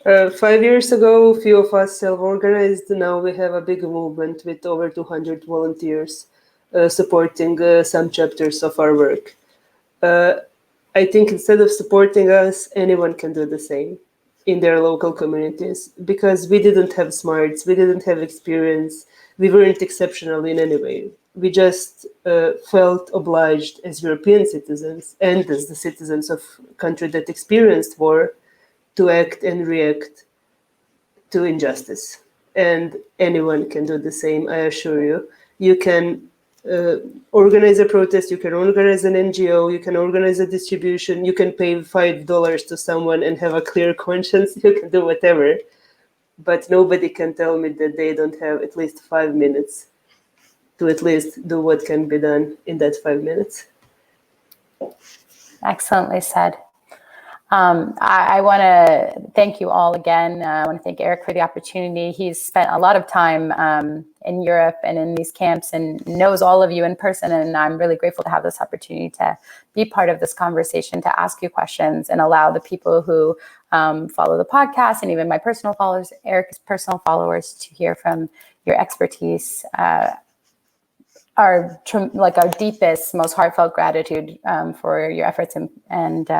5 years ago, a few of us self-organized. Now we have a big movement with over 200 volunteers supporting some chapters of our work. I think instead of supporting us, anyone can do the same in their local communities, because we didn't have smarts, we didn't have experience, we weren't exceptional in any way. We just felt obliged as European citizens and as the citizens of a country that experienced war to act and react to injustice. And anyone can do the same, I assure you. You can organize a protest, you can organize an NGO, you can organize a distribution, you can pay $5 to someone and have a clear conscience, you can do whatever. But nobody can tell me that they don't have at least 5 minutes to at least do what can be done in that 5 minutes. Excellently said. I want to thank you all again. I want to thank Eric for the opportunity. He's spent a lot of time in Europe and in these camps and knows all of you in person. And I'm really grateful to have this opportunity to be part of this conversation, to ask you questions and allow the people who follow the podcast and even my personal followers, Eric's personal followers, to hear from your expertise. Our deepest, most heartfelt gratitude for your efforts, and we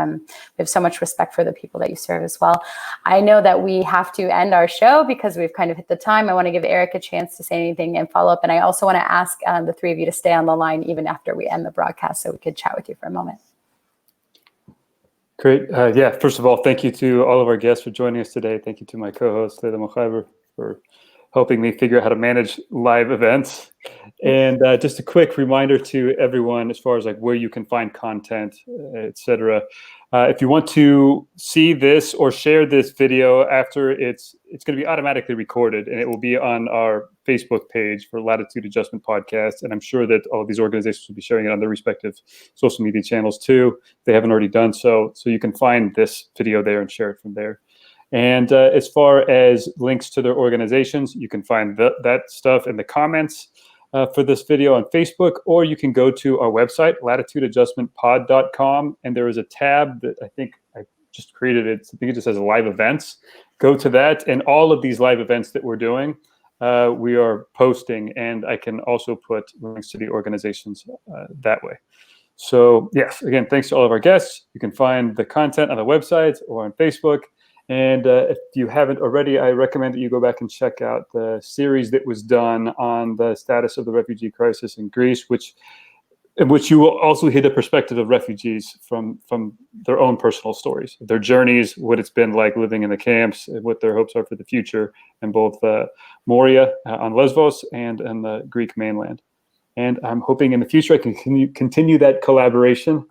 have so much respect for the people that you serve as well. I know that we have to end our show because we've kind of hit the time. I want to give Eric a chance to say anything and follow up, and I also want to ask the three of you to stay on the line even after we end the broadcast so we could chat with you for a moment. Great. First of all, thank you to all of our guests for joining us today. Thank you to my co-host, Laila Mokhiber, for helping me figure out how to manage live events. And just a quick reminder to everyone as far as like where you can find content, etc. If you want to see this or share this video after it's going to be automatically recorded, and it will be on our Facebook page for Latitude Adjustment Podcast. And I'm sure that all of these organizations will be sharing it on their respective social media channels too. If they haven't already done so. So you can find this video there and share it from there. And as far as links to their organizations, you can find that stuff in the comments for this video on Facebook, or you can go to our website, latitudeadjustmentpod.com, and there is a tab that I think I just created. I think it just says live events. Go to that, and all of these live events that we're doing, we are posting, and I can also put links to the organizations that way. So yes, again, thanks to all of our guests. You can find the content on the website or on Facebook. And if you haven't already, I recommend that you go back and check out the series that was done on the status of the refugee crisis in Greece, in which you will also hear the perspective of refugees from their own personal stories, their journeys, what it's been like living in the camps, and what their hopes are for the future in both Moria on Lesvos and in the Greek mainland. And I'm hoping in the future I can continue that collaboration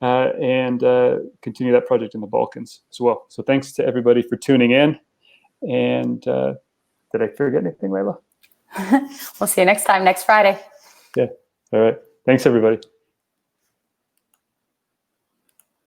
and continue that project in the Balkans as well. So thanks to everybody for tuning in. And did I forget anything, Laila? We'll see you next time, next Friday. Yeah. All right. Thanks, everybody.